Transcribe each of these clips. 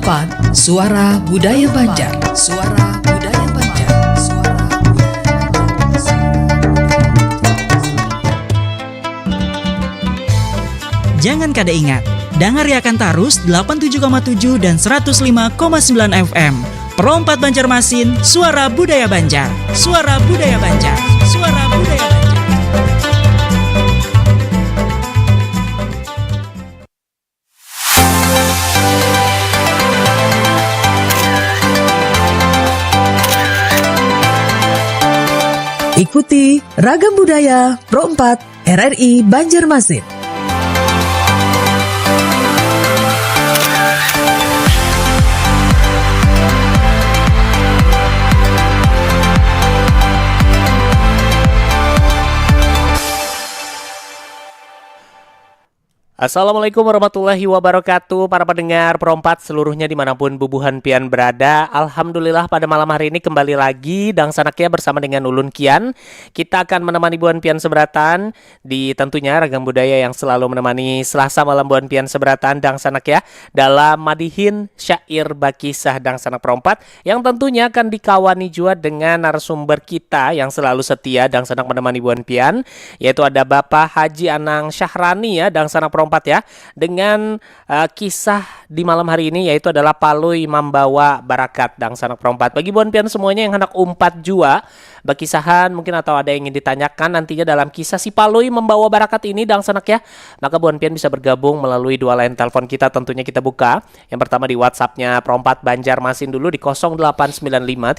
Prompat, Suara Budaya Banjar. Suara Budaya Banjar. Suara Budaya Banjar. Jangan kada ingat, dengar akan tarus 87,7 dan 105,9 FM. Perompat Banjarmasin, Suara Budaya Banjar. Suara Budaya Banjar. Suara Budaya Banjar. Ikuti Ragam Budaya Pro 4 RRI Banjarmasin. Assalamualaikum warahmatullahi wabarakatuh. Para pendengar Perompat seluruhnya dimanapun bubuhan pian berada. Alhamdulillah pada malam hari ini kembali lagi Dang Sanakya bersama dengan Ulun Kian. Kita akan menemani buan pian seberatan di tentunya Ragam Budaya yang selalu menemani Selasa malam buan pian seberatan Dang Sanakya dalam Madihin Syair Bakisah Dang Sanak Perompat yang tentunya akan dikawani juga dengan narasumber kita yang selalu setia Dang Sanak menemani buan pian, yaitu ada Bapak Haji Anang Syahrani ya Dang Sanak Perompat ya, dengan kisah di malam hari ini yaitu adalah Palui Mambawa Barakat Dang Sanak Perompat. Bagi buan pian semuanya yang hendak umpat jua bakisahan mungkin atau ada yang ingin ditanyakan nantinya dalam kisah si Palui Membawa Barakat ini Dang Sanak ya, maka buan pian bisa bergabung melalui dua line telepon kita, tentunya kita buka. Yang pertama di WhatsApp-nya Perompat Banjarmasin dulu di 0895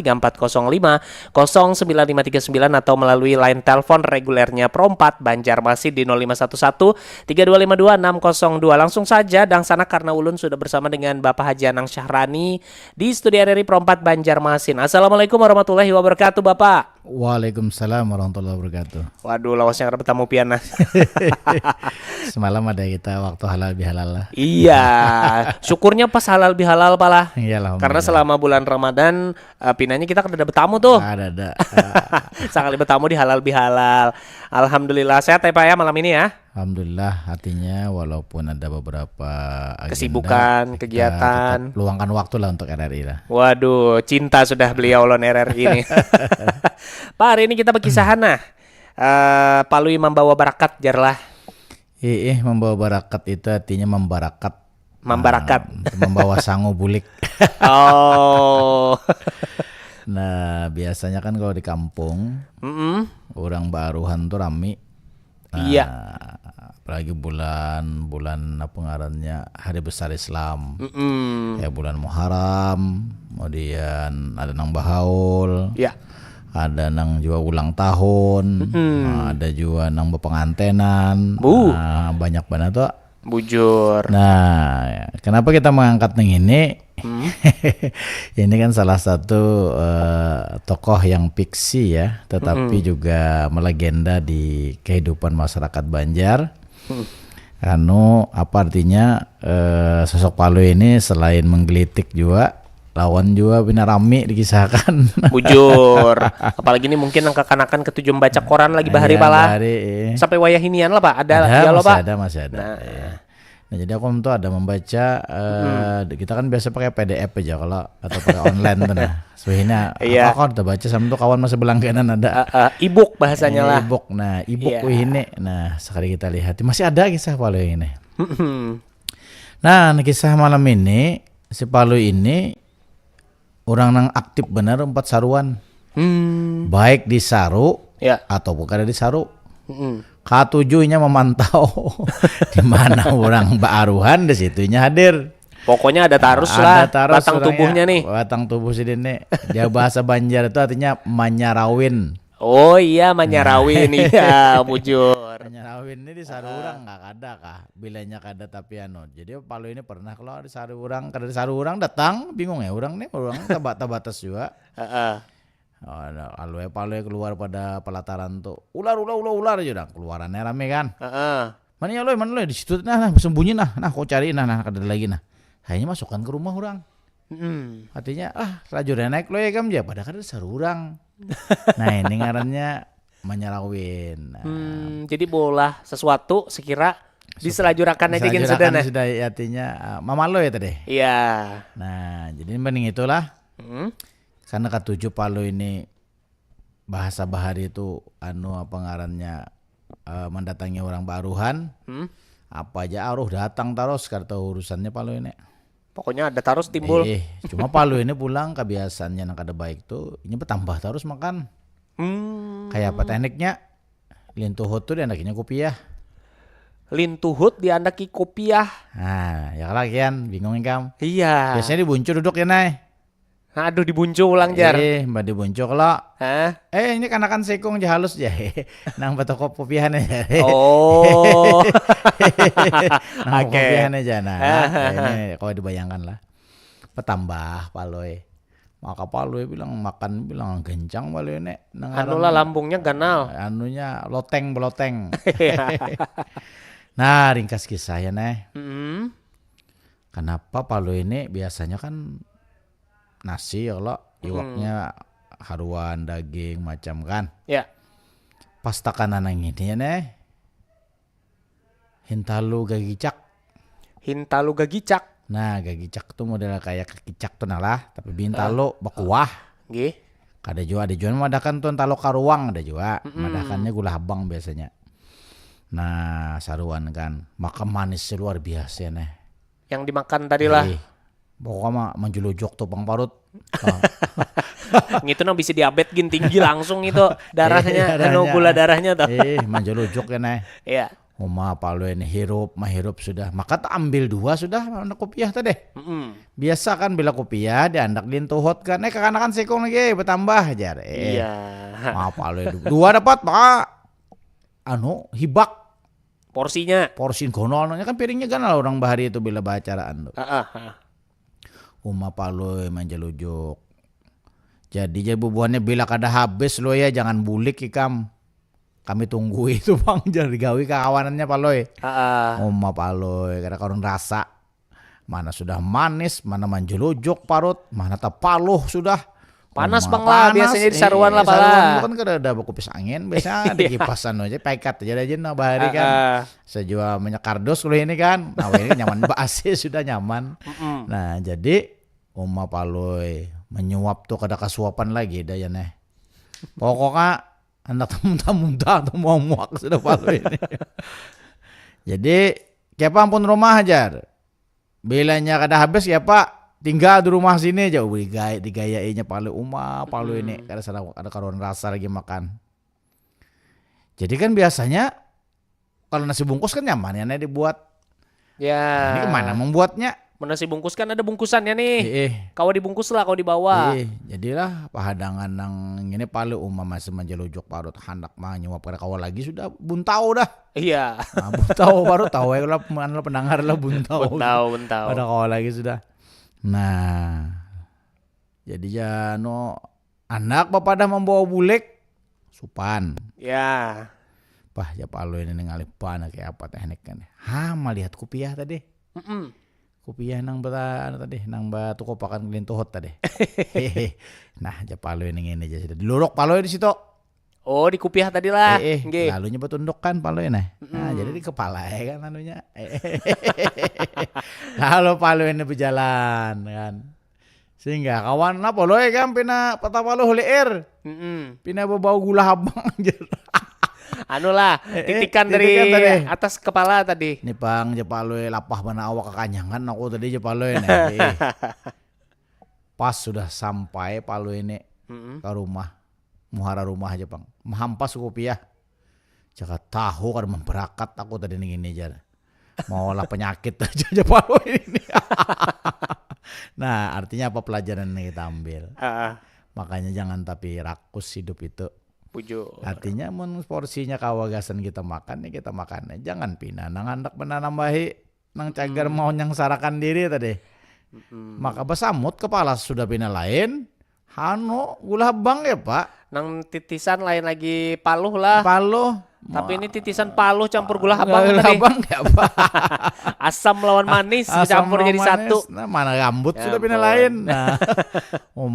3405 09539 atau melalui line telepon regulernya Perompat Banjarmasin di 0511 3252 602. Langsung saja Dang Sanak karena Ulun sudah bersama dengan Bapak Haji Anang Syahrani di studio RRI Perompat Banjarmasin. Assalamualaikum warahmatullahi wabarakatuh Bapak. Waalaikumsalam warahmatullahi wabarakatuh. Waduh, lawasnya ada bertamu piana. Semalam ada kita waktu halal bihalal lah. Iya, syukurnya pas halal bihalal pala. Iyalah. Karena selama bulan Ramadan pinanya kita kan ada bertamu tuh. Ada. Sekali bertamu di halal bihalal. Alhamdulillah sehat ya Pak ya malam ini ya. Alhamdulillah, artinya walaupun ada beberapa agenda, Kesibukan, kegiatan, tetap luangkan waktu lah untuk RRI lah. Waduh, cinta sudah beliau lon RRI ini. Pak, hari ini kita berkisahan nah. Palui Membawa Barakat jarlah. Membawa barakat itu artinya membarakat. Membarakat. Membawa sangu bulik. Oh. Nah, biasanya kan kalau di kampung, orang baruhan tuh rame. Nah, iya. Apalagi bulan apa ngarannya Hari Besar Islam. Ya bulan Muharram, kemudian ada nang bahaul. Iya. Ada nang juga ulang tahun. Ada juga nang bepengantenan. Banyak banget tuh. Bujur. Nah, kenapa kita mengangkat nang ini? Ini kan salah satu tokoh yang fiksi ya, tetapi juga melegenda di kehidupan masyarakat Banjar. Apa artinya sosok Palui ini selain menggelitik juga, lawan juga bina rame dikisahkan. Bujur. Apalagi ini mungkin angka-kanakan ketujuh membaca koran lagi bahari pala. Sampai wayah hinian lah Pak. Ada ya lo Pak. Masih ada. Nah jadi aku tuh ada membaca, kita kan biasa pakai PDF aja kalau atau pakai online tuh nah. Sebenarnya aku udah baca sama tuh kawan masa berlangganan ada e-book bahasanya lah. E-book. Nah, e-book ini. Nah, sekali kita lihat masih ada kisah Palui ini. Nah, kisah malam ini si Palui ini orang nang aktif benar empat saruan. Baik di Saru atau bukan di Saru. Ketujuhnya memantau di mana orang baaruhan di situnya hadir. Pokoknya ada tarus lah batang tubuhnya nih. Batang tubuh si Dene. Dia bahasa Banjar itu artinya manyarawin. Oh iya manyarawin iya bujur. Manyarawin ini di saru urang nggak ada kah? Bilanya kada tapi Jadi Palui ini pernah kalau di saru urang, kada di saru urang datang bingung ya orang tabatas juga. Palui keluar pada pelataran tuh ular aja dah keluarannya rame kan. Mana lo di situ nah sembunyi nah kau cari nah kada lagi nah. Akhirnya masukkan ke rumah orang. Artinya rajurnya naik lo ya kam ya pada kada saru urang. Nah ini ngarannya menyarawin. Jadi bola sesuatu sekira Diselajurakan aja gini sudah nah. Sudah artinya mamalo ya tadi. Iya. Nah, jadi mending itulah. Karena ketujuh Palo ini bahasa Bahari itu apa ngarannya mendatangi orang baruhan. Apa aja aruh datang terus karena urusannya Palo ini. Pokoknya ada terus timbul. Cuma Palo ini pulang kebiasaannya yang kada baik tuh ini bertambah terus makan. Kayak apa tekniknya? Lintuhut tuh dia anaknya kopiah. Lintuhut diandaki kopiah. Nah, ya lagian bingung kam. Iya. Biasanya dibuncu duduk ya Nay. Aduh dibuncu ulang jar. Mbak dibuncu kalau. Hah? Ini kanakan sekong aja halus ya. Nang batok kopiahan aja. Oh. Nang Oke. kopiahan aja. Nah, ini kalau dibayangkan lah. Petambah Paloy. Maka Paloy bilang gencang Paloy ini. Anu lah lambungnya ganal. Anunya loteng beloteng. Nah, ringkas kisah ya Nek. Kenapa Paloy ini biasanya kan nasi kalau iwaknya haruan daging macam kan. Ya. Pas takanan yang ini ya Nek. Hintalu gagicak. Hintalu gagicak. Nah, gagicak tuh model kayak kekicak tuh nalah, tapi bintalo bakuah. Nggih. Ada juga madakan tuh talo karuang ada juga. Madakannya gula habang biasanya. Nah, saruan kan. Maka manis luar biasa nih. Yang dimakan tadi lah. Pokoknya mah menjelujok tuh pang parut. Gitu nang bisa diabetes gin tinggi langsung itu darahnya, gula darahnya tuh. Menjelujok ya nih. Iya. Uma Palo ini hirup sudah. Maka tak ambil dua sudah anak kopiah tadi. Biasa kan bila kopiah diandak lintuhot kan. Kekanakan sekong lagi bertambah aja. Iya. Ma Palo dua dapat Pak. Hibak. Porsinya. Porsi gonolnya kan piringnya kan orang Bahari itu bila bacaraan tuh. Uma Palo menjelujuk. Jadi bubuhannya bila kada habis lo ya jangan bulik ikam. Kami tunggu itu bang jangan digawi kawanannya Paloy. Uma Paloy karena karun rasa. Mana sudah manis, mana manjelujok parut, mana tapaluh sudah. Panas bang lah biasanya di saruan lah pala. Saruan kan kada ada kupis angin, biasa di kipasan aja pekat aja nah Bahari kan. Sejual minyak kardus kalau ini kan. Nah ini nyaman AC sudah nyaman. Nah jadi Uma Paloy menyuap tuh kada kasuapan lagi dayane. Pokoknya anak muntah-muntah atau mau muak sudah Paloy ini. Jadi kayak ampun rumah aja. Bilanya kada habis ya Pak, tinggal di rumah sini aja. Digayainya Paloy Paloy ini kada ada karuan rasa lagi makan. Jadi kan biasanya kalau nasi bungkus kan nyaman ya dibuat. Ya. Ini kemana membuatnya? Nasi bungkus kan ada bungkusannya nih. Kau dibungkus lah, kau dibawa. Jadilah pahadangan nang ini Paloy masih menjelujok parut hendak mah nyuap pada kawal lagi sudah buntau dah. Iya. Nah, buntau baru tahu ya kalau pendengar lah buntau. Buntau. Pada kawal lagi sudah. Nah. Jadi ya anak bapak dah membawa bulek supan. Ya. Pah ya Paloy ini ngalih panah kayak apa tekniknya. Melihat kopiah tadi. Kopiah nang batu kopakan kelintuhot tadi. Nah, aja Paloy ini aja sudah diluruk Paloy di situ. Oh, di kopiah tadi lah. Lalunya betunduk kan Paloy nah. Jadi di kepala ya kan anunya. Lalu Paloy ini berjalan kan. Sehingga kawan Paloy kan pina patah Paloy leer. Pina bau gula habang aja. Anu lah, titikan dari atas kepala tadi. Nih Pang, Paloy lapah mana awak kekanyangan aku tadi Paloy nih. Pas sudah sampai Paloy ini ke rumah, muhara rumah aja Pang. Mahampas kopiah. Jaka tahu kan memberakat aku tadi ini aja. Mau lah penyakit aja Paloy ini. Nah, artinya apa pelajaran yang kita ambil? Makanya jangan tapi rakus hidup itu. Artinya porsinya kawagasan kita makan ya kita makan. Jangan pindah nang hendak menambahi nang cagar mau nyang sarakan diri tadi. Maka besamut kepala sudah pindah lain. Gula habang ya Pak. Nang titisan lain lagi paluh lah. Tapi ini titisan paluh campur gula habang tadi. Gula habang ya Pak. Asam lawan manis campur jadi satu. Nah, mana rambut sudah pindah lain. Nah,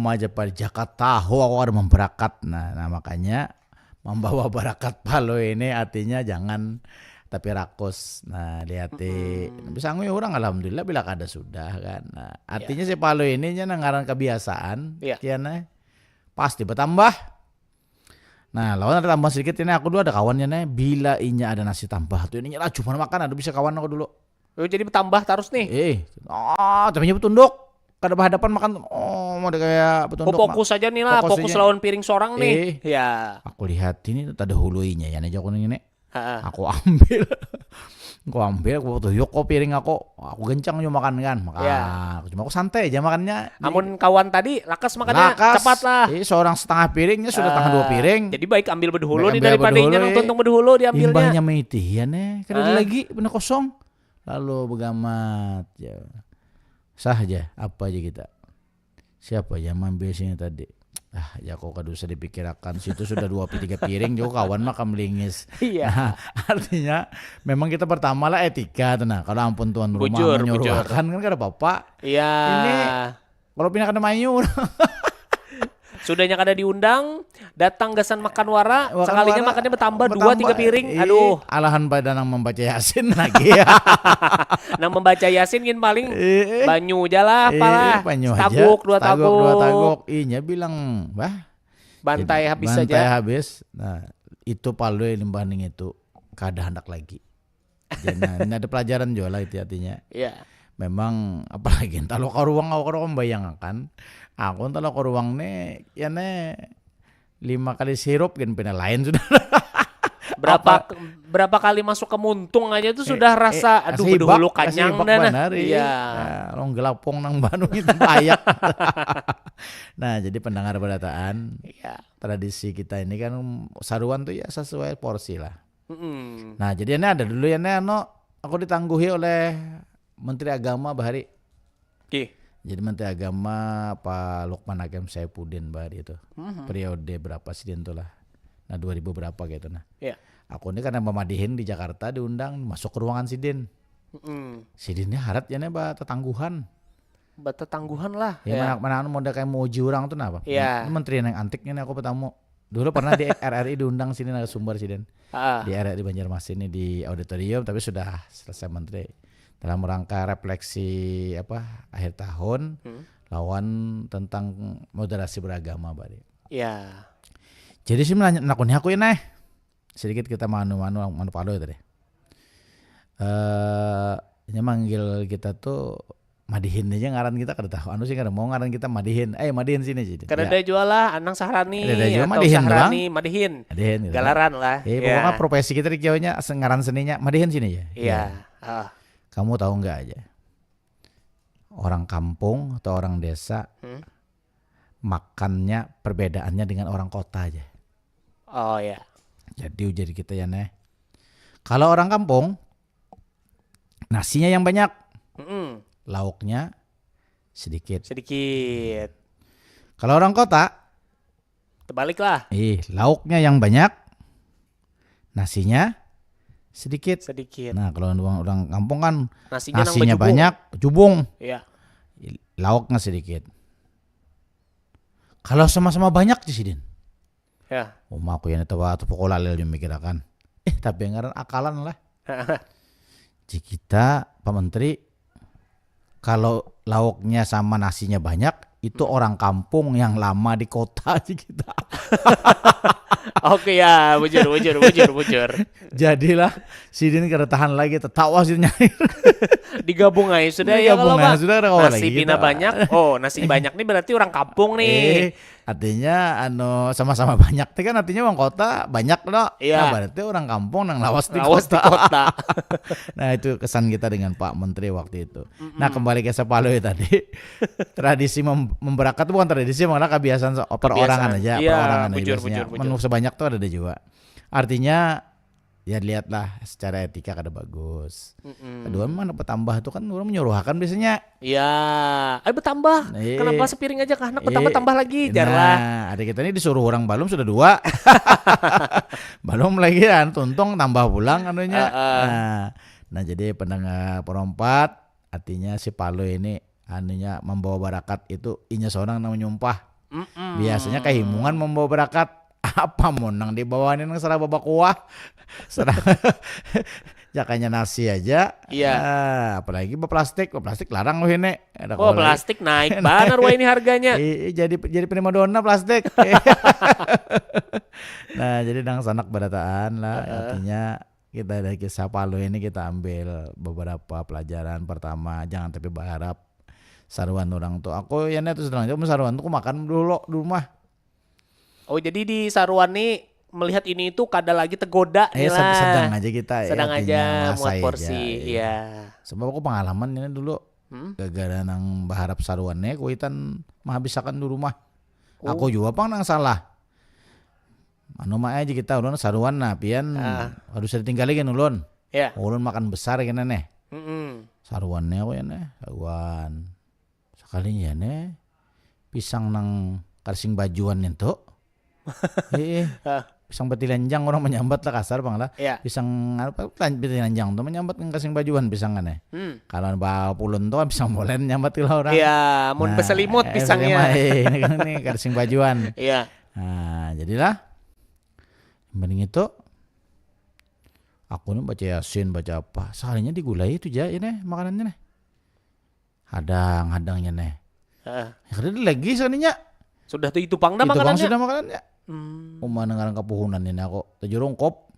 aja pada jakat tahu aku ada memberakat. Nah makanya membawa barakat Paloy ini artinya jangan tapi rakus. Nah lihat bisa nguy orang alhamdulillah bila kada sudah kan. Nah, artinya si Palo ini nya ngaran kebiasaan, kiana pasti bertambah. Nah lawan ada tambah sedikit ini aku dulu ada kawannya nih bila inya ada nasi tambah tuh ini lah cuma makan ada bisa kawan aku dulu. Oh, jadi bertambah terus nih. Tapi bertunduk kada berhadapan makan. Oh mau kayak bertunduk. Fokus aja nih lah, fokus lawan piring sorang nih. Ya. Aku lihat ini ada huluinya ya nih aku ini. Aku ambil. Aku tuyuk kok piring aku gencang juga makan kan. Cuma aku santai aja makannya. Namun kawan tadi lakas makannya cepat lah. Seorang setengah piringnya sudah tengah 2 piring. Jadi baik ambil berdahulu nih daripada inya nonton berdahulu diambilnya. Imbahnya meitian kada lagi benar kosong. Lalu begamat ya. Sah aja apa aja kita. Siapa yang ambil sini tadi? Ya kok kada usah dipikirkan, situ sudah 2-3 piring juga kawan mah melingis. Nah, artinya memang kita pertama lah etika tuh. Nah kalau ampun tuan rumah menyuruh kan kada apa-apa. Iya. Ini kalau pindah kada mayu. Sudahnya kada diundang, datang gasan makan wara, sekalinya makannya bertambah 2-3 piring. Aduh, alahan pada nang membaca Yasin lagi. Nang membaca Yasin gin paling banyu aja lah, apalah. Taguk, 2 taguk. Inya bilang, bantai habis bantai saja. Habis. Nah, itu Palo limbanding itu kada hendak lagi. Jadi, ini ada pelajaran juga lah itu artinya. Iya. Memang apalagi kalau ke ruang aku membayangkan aku kalau ke ruang nih ya 5 kali sirup kan pina lain sudah. Berapa kali masuk ke muntung aja tuh sudah rasa aduh bedahulu kanyang dan iya. Orang gelapong nang Bandung itu ayak. Nah, jadi pendengar berataan. Tradisi kita ini kan saruan tuh ya sesuai porsi lah. Nah, jadi ini ada dulu ya aku ditangguhi oleh Menteri Agama Bahari. Jadi Menteri Agama Pak Lukman Hakim Saifuddin Bahari itu. Periode berapa sih dia lah. Nah 2000 berapa gitu nah. Aku ini karena memadihin di Jakarta diundang masuk ke ruangan Sidin. Sidinnya harat ya nih tetangguhan. Tetangguhan lah. Ya mana modal kayak mau uji orang tuh apa? Ini menteri yang antiknya nih aku bertamu. Dulu pernah di RRI diundang sini narasumber Sidin. Di RRI Banjarmasin ini di auditorium tapi sudah selesai menteri. Dalam rangka refleksi akhir tahun lawan tentang moderasi beragama Bari. Iya. Jadi sih nakuni aku ini sedikit kita manu Palo tadi. Ini manggil kita tuh madihin aja ngaran kita kada tahu. Anu sih kada mau ngaran kita madihin. Madihin sini jadi. Kada ada jual lah Anang Sahrani atau madihin madihin. Gitu. Galaran lah. Pokoknya profesi kita di Jawanya ngaran seninya madihin sini aja. Iya. Kamu tahu nggak aja orang kampung atau orang desa makannya perbedaannya dengan orang kota aja. Oh ya. Jadi ujar kita ya kalau orang kampung nasinya yang banyak, lauknya sedikit. Kalau orang kota terbalik lah. Lauknya yang banyak, nasinya sedikit. Nah kalau orang kampung kan nasinya banyak, jubung. Iya. Lauknya sedikit. Kalau sama-sama banyak di Sidin. Ya. Aku yang itu waktu pokok lalil yang mikirakan. Tapi ngaran akalan lah. Jadi kita Pak Menteri kalau lauknya sama nasinya banyak itu orang kampung yang lama di kota aja kita. Oke ya, bujur. Jadilah Sidin kada tahan lagi tertawa sih nyanyi. Digabung aja sudah ya kalau Pak. Nasi pina gitu. banyak. Oh, nasi banyak nih berarti orang kampung nih. Artinya sama-sama banyak kan artinya orang kota banyak loh. Iya. Nah, berarti orang kampung nang lawas di kota. Nah, itu kesan kita dengan Pak Menteri waktu itu. Nah, kembali ke Palo tadi. Tradisi memberakat itu bukan tradisi, malah kebiasaan perorangan aja, perorangan aja biasanya. Menu sebanyak tuh ada juga. Artinya ya lihatlah secara etika kada bagus. Kedua memang dapat tambah tuh kan orang menyuruhkan biasanya. Iya, ayo bertambah. Kenapa sepiring aja kah anak bertambah lagi jarlah. Nah, adik kita ini disuruh orang balum sudah 2. Balum lagi kan tuntung tambah pulang anunya. Nah, jadi pendengar perempat artinya si Palo ini anunya membawa barakat itu inya seorang namanya nyumpah. Biasanya kehimungan membawa barakat. Apa monang dibawain nang serah babak kuah. Jakanya nasi aja. Iya. Apalagi plastik larang loh ini. Ada Oh, kalau plastik naik banget wah ini harganya. jadi primadona plastik. Nah, jadi nang sanak berataan lah. Artinya kita dari kisah Palu ini kita ambil beberapa pelajaran. Pertama, jangan tapi berharap saruan orang tuh. Aku ya itu sedang aja saruan tuh aku makan dulu di rumah. Oh, jadi di Saruan nih melihat ini itu kada lagi tegoda nih lah. Sedang aja kita Sedang artinya aja muat nguasai porsi. aja, Iya. Sebab aku pengalaman ini dulu. Gara-gara nang berharap saruannya kuitan menghabiskan di rumah. Aku juga pang nang salah. Anu mah aja kita ulun saruan nah pian harus ditinggalin ulun. Ya. Ulun makan besar kena nih. Saruannya aku ya nih, saruan. Sekalinya nih pisang nang karsing bajuan itu. Pisang betilanjang orang menyambat lah kasar bang lah. Iya. Pisang apa betilanjang tuh menyambat nang karsing bajuan pisangan Kalau bawa pulun tuh pisang bolen nyambat lah orang. Iya, mun beselimut pisangnya. Ini kan nih karsing bajuan. Iya. Nah, jadilah mending itu aku nih baca Yasin, baca apa. Sekalinya digulai itu aja ini makanannya nih. Hadangnya nih. Akhirnya lagi sekalinya. Sudah tuh itu pang dah Itu bang makanannya. sudah makanannya. Ngarang kepuhunan ini aku. Tajurongkop.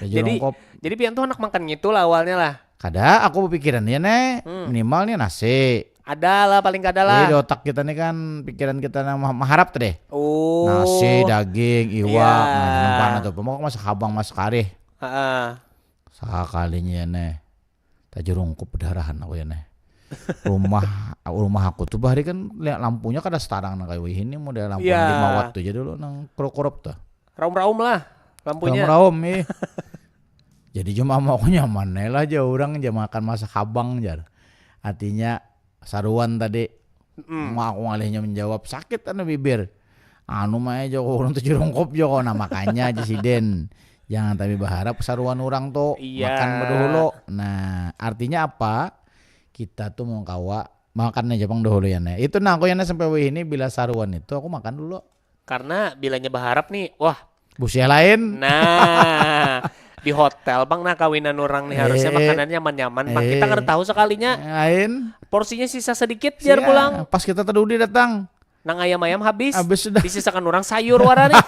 Tajurongkop. Jadi pian tuh anak makan gitu lah awalnya lah. Kada aku berpikiran ya nih minimal nih nasi. Ada lah paling kada lah. Di otak kita nih kan pikiran kita yang mengharap tuh deh. Oh. Nasi, daging, iwak, Iya. mana tuh. Pemok masak habang masak karih. Heeh. Sekalinya ya nih. Tajurongkop perdarahan aku ya nih. Rumah aku tuh bahari kan lihat lampunya kada setarang nang kayu ini model lampu 5 watt tuh jadi dulu nang korop tuh. Raum-raum lah lampunya. Raum Jadi cuma mau nyaman lah aja orang aja makan masak habang jar. Artinya saruan tadi mau aku ngalihnya menjawab sakit anu bibir. Anu mah aja orang tuh jerongkop jo nah makanya aja siden. Jangan tapi berharap saruan orang tuh makan dahulu. Nah, artinya apa? Kita tuh mau kawa makan aja bang dahulu ya nih. Itu nah aku yang sampai ini bila saruan itu aku makan dulu. Karena bilanya berharap nih, wah busia lain. nah di hotel bang nah kawinan orang nih harusnya makanannya nyaman-nyaman bang. Kita nggak tahu sekalinya lain porsinya sisa sedikit jar pulang. Pas kita terdudi datang. Nang ayam-ayam habis Sudah. disisakan orang sayur warna nih.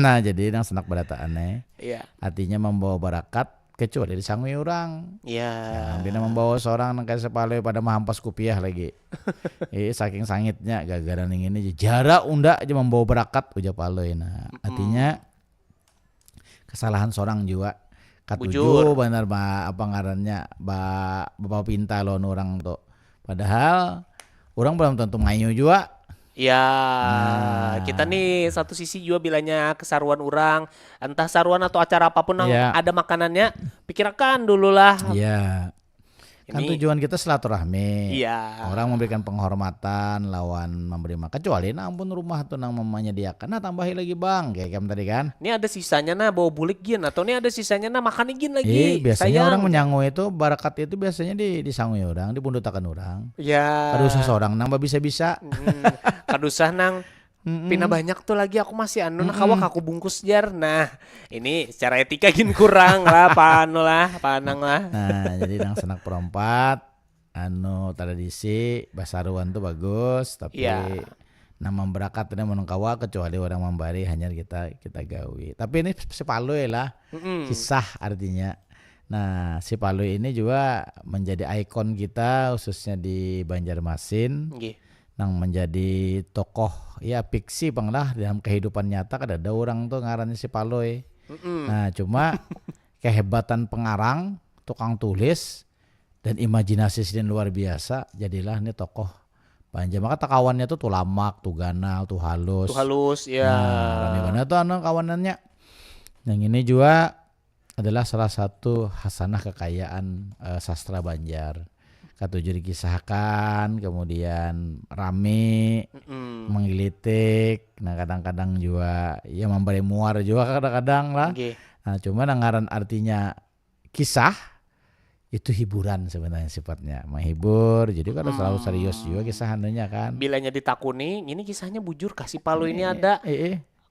Nah jadi yang senak berataan Iya. artinya membawa barakat kecuali disangui orang. Iya. Bina membawa seorang nang kayak sepale pada mahampas kupiah lagi. Saking sangitnya gara-gara ning ini jarak unda aja membawa barakat uja pale. Nah artinya kesalahan seorang juga katuju benar apa ngarannya bapak pinta lo orang tuh. Padahal orang belum tentu ngayu juga. Ya, kita nih satu sisi juga bilanya kesaruan orang, entah saruan atau acara apapun yang ada makanannya, pikirkan dulu lah. Iya. Kan tujuan kita silaturahmi. Iya. Orang memberikan penghormatan lawan memberi makan. Kecuali nah ampun rumah tuh nang menyediakan. Nah tambahin lagi bang, kayak kamu tadi kan. Ini ada sisanya nah bawa bulik gin atau ini ada sisanya nah makan gin lagi. Biasanya orang menyanggu itu barakat itu biasanya disangui orang, dibundutakan orang. Ya. Kadusah seorang nang bisa-bisa. Kadusah nang pina banyak tuh lagi aku masih anu nah kawak aku bungkus jar. Nah ini secara etika gin kurang lah panang lah. Nah jadi nang senak perempat anu tradisi basaruan tuh bagus tapi nama berakat ini menengkawa kecuali orang membari hanya kita gawi. Tapi ini si Palu lah kisah artinya. Nah si Palu ini juga menjadi ikon kita khususnya di Banjarmasin. Nang menjadi tokoh ya fiksi bang lah dalam kehidupan nyata kan ada orang tuh ngarannya si Paloy. Nah cuma kehebatan pengarang, tukang tulis dan imajinasi sendiri luar biasa jadilah ini tokoh Banjar. Maka kawannya tuh lamak, tuh ganal, tuh halus. Tuh halus ya. Nah, mana tuh anu kawanannya. Yang ini juga adalah salah satu hasanah kekayaan sastra Banjar. Katuju dikisahkan, kemudian rame, menggelitik, nah kadang-kadang juga ya memberi muar juga kadang-kadang lah. Nah cuma ngaran artinya kisah itu hiburan sebenarnya sifatnya, menghibur. Jadi kalau selalu serius juga kisah anunya kan. Bilanya ditakuni, ini kisahnya bujur kasih Palu ini ada.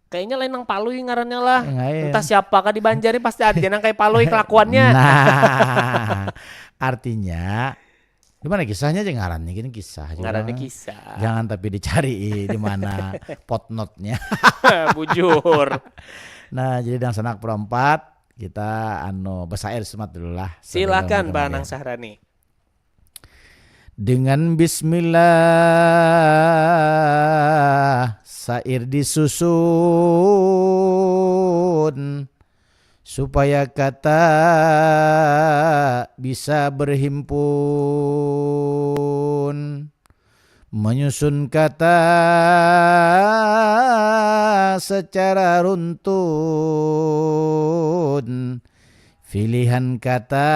Kayaknya lain nang Palui ngarannya lah. Lain. Entah siapa kah di Banjari pasti ada nang kayak Palui kelakuannya. Nah, artinya gimana kisahnya aja ngarannya gini kisah. Ngarannya Jangan- kisah. Jangan tapi dicari di mana potnotnya. Bujur. Nah, jadi Dang Sanak Perempat kita besair semat dulu lah. Silakan Sebelum Pak kemudian. Nang Sahrani. Dengan bismillah sair disusun supaya kata bisa berhimpun, menyusun kata secara runtun, pilihan kata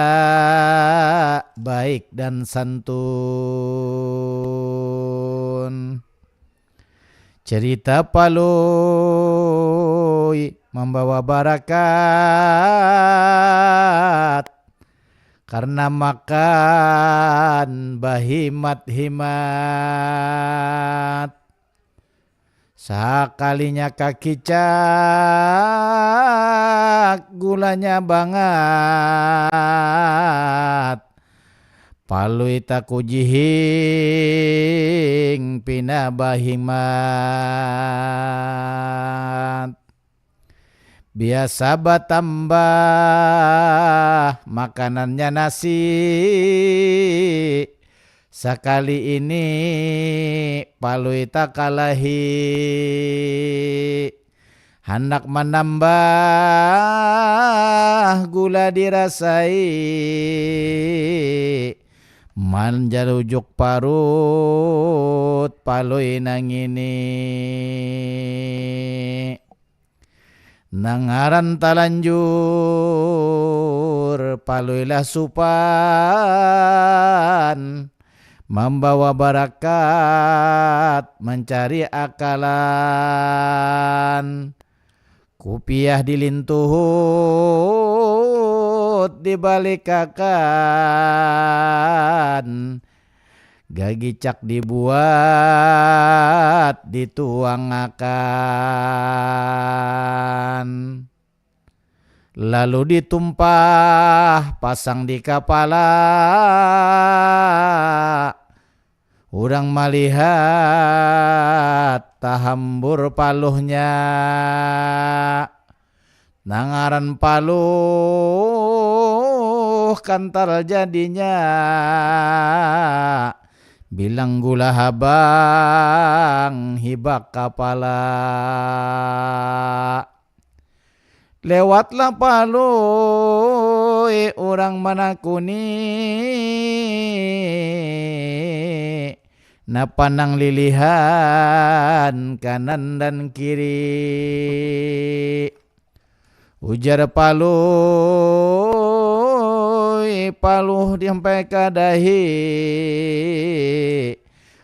baik dan santun. Cerita Palui membawa barakat karena makan bahimat-himat. Sakalinya kaki cak gulanya banget. Palui takujihing pina bahimat. Biasa batambah makanannya nasi. Sekali ini Palui tak kalahi, hendak menambah gula dirasai, manjarujuk parut Palui nang ini. Nangaran talanjur Paluilah supan, membawa barakat mencari akalan. Kupiah dilintuhut di balik kakan, gagicak dibuat dituang akan. Lalu ditumpah pasang di kepala, urang melihat tahambur paluhnya. Nangaran paluh kantar jadinya, bilang gula habang hibak kepala. Lewatlah Palui orang manakuni, na pandang lilihan kanan dan kiri. Ujar Palui, Paluh sampai kadahi,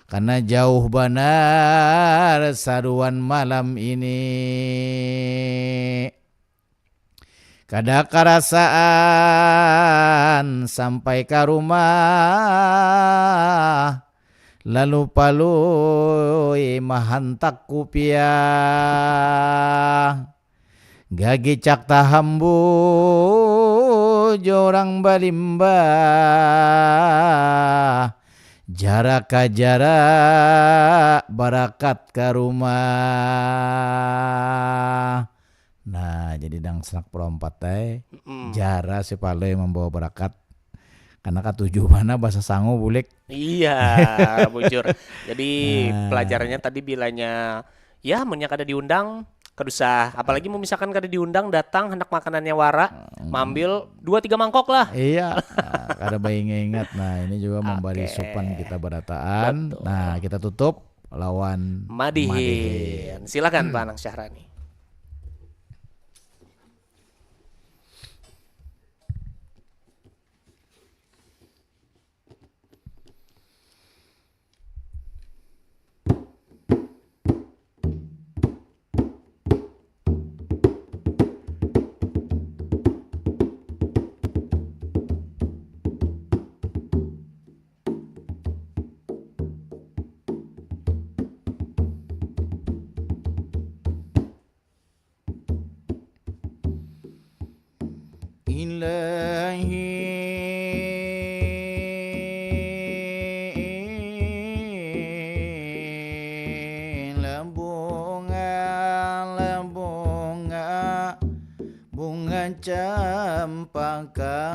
karena jauh benar saruan malam ini. Kada karasaan sampai ke rumah, lalu Palui mahantak kupiah. Gagicak tahambu jorang balimba, jarak ka jarak barakat ke rumah. Nah, jadi Dang Sanak Perempat teh jara si Palui membawa barakat. Karena katujuh mana bahasa sangu bulik. Iya, bujur. Jadi pelajarannya tadi bilanya ya menyak ada diundang kedusah, apalagi mau misalkan kada diundang datang hendak makanannya wara, mambil 2-3 mangkok lah. Iya, kada bayi ingat. Nah, ini juga memberi supan kita berataan. Betul. Nah, kita tutup lawan Madihin. Silakan Pak Nang Syahrani. bunga cempaka,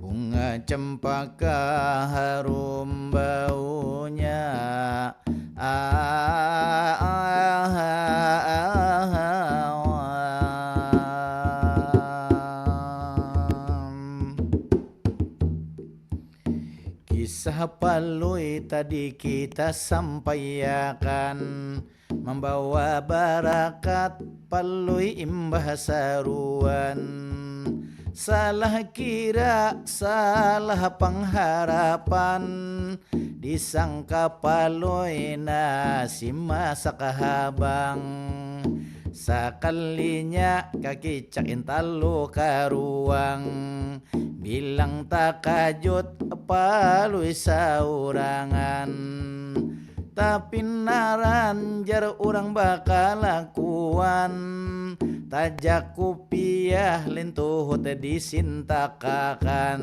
bunga cempaka harum baunya, kisah Palui tadi kita sampaikan, membawa barakat Palui imbah saruan. Salah kira, salah pengharapan, disangka Palui nasi masak habang. Sakalinya kaki cak intalu karuang, bilang takajut Palui saurangan. Tapi naran jar urang bakal lakuan, tajak kupiah lintuh disintakakan.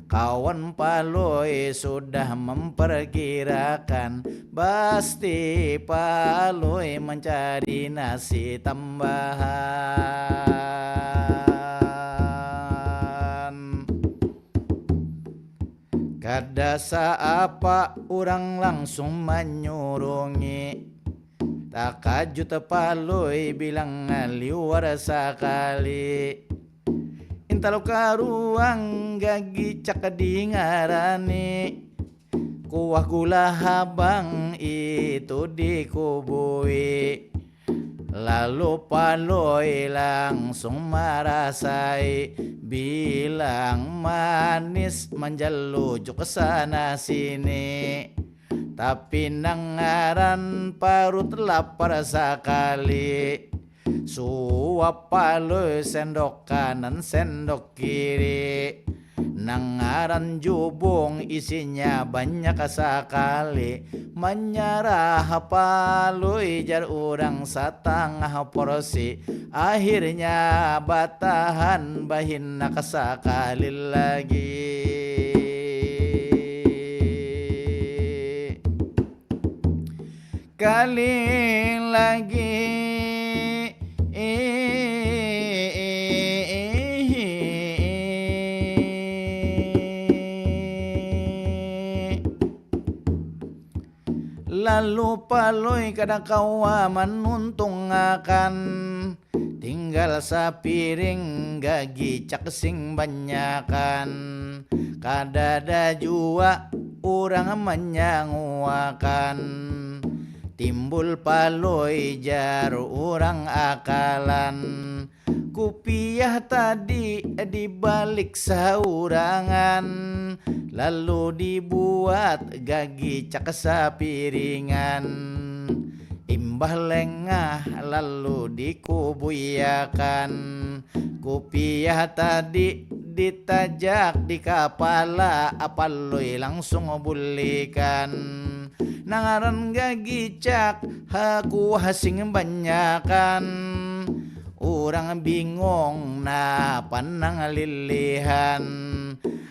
Kawan Palui sudah memperkirakan, pasti Palui mencari nasi tambahan. Kada saapa orang langsung menyurungi, takajut Palui bilang liwar sakali. Intalo karuang gagi cak dingarani, kuah gula habang itu dikubui. Lalu Palui langsung merasai, bilang manis menjelujuk kesana sini. Tapi nangaran parut lapar sekali, suap Palui sendok kanan sendok kiri. Nangaran jubung isinya banyak sekali, menyerah Palui jar urang setengah porsi. Akhirnya batahan bahin sekali lagi. Kali lagi lalu Palui kada kawa menuntung akan, tinggal sapiring gagi cak sing banyakan. Kada ada jua urang menyanguakan, timbul Palui jar urang akalan. Kupiah tadi dibalik saurangan, lalu dibuat gagi cak sapiringan. Imbah lengah lalu dikubuyakan, kupiah tadi ditajak di kepala Palui langsung bulikan. Nangaran gagi cak haku hasing banyakan, urang bingung na panang lilihan.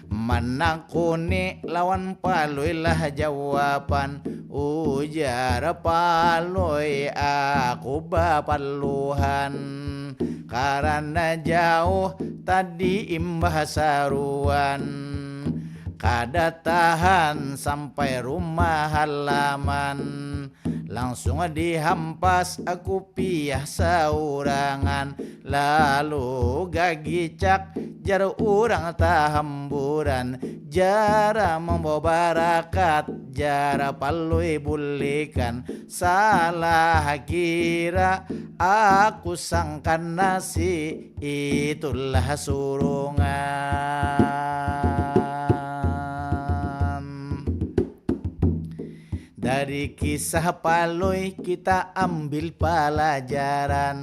Manakuni lawan Palui lah jawaban, ujar Palui aku bapaluhan. Karena jauh tadi imbah saruan, kada tahan sampai rumah halaman. Langsung dihampas aku piah saurangan, lalu gagi cak jar urang tahamburan. Jara membawa barakat, jara Palui bulikan. Salah kira aku sangkan nasi, itulah surungan. Dari kisah Palui kita ambil pelajaran,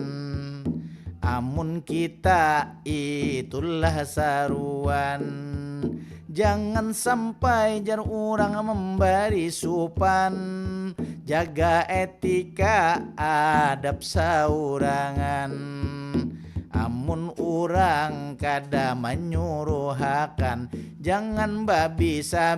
amun kita itulah saruan. Jangan sampai jar urang memberi supan, jaga etika adab saurangan. Amun urang kada menyuruhakan, jangan bisa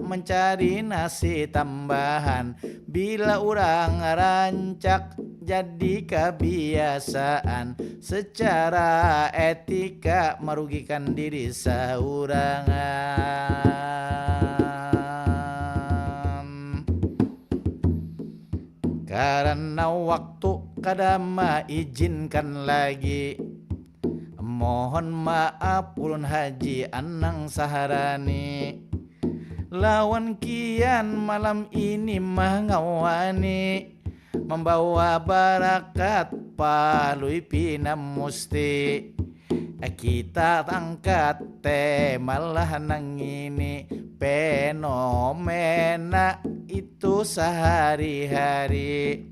mencari nasi tambahan. Bila urang rancak jadi kebiasaan, secara etika merugikan diri saurangan. Karena waktu kada izinkan lagi, mohon maaf ulun Haji Anang Saharani. Lawan kian malam ini mengawani, membawa barakat palui pinam musti. Kita angkat tema nang ini, fenomena itu sehari-hari.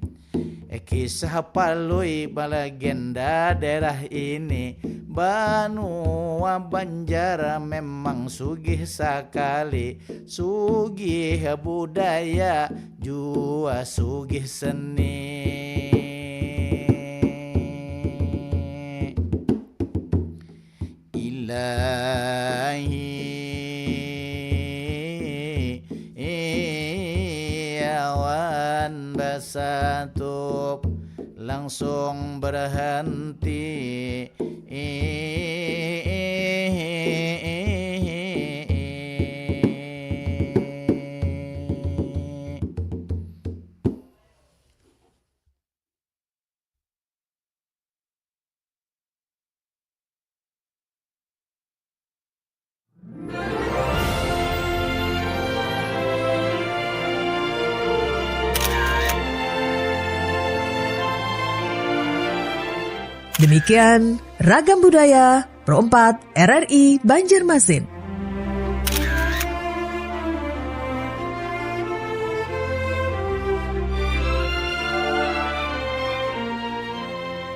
Kisah palui balegenda daerah ini, Banua Banjar memang sugih sekali. Sugih budaya jua sugih seni. Ilahi awan basatup langsung berhenti. Demikian Ragam Budaya Pro 4 RRI Banjarmasin.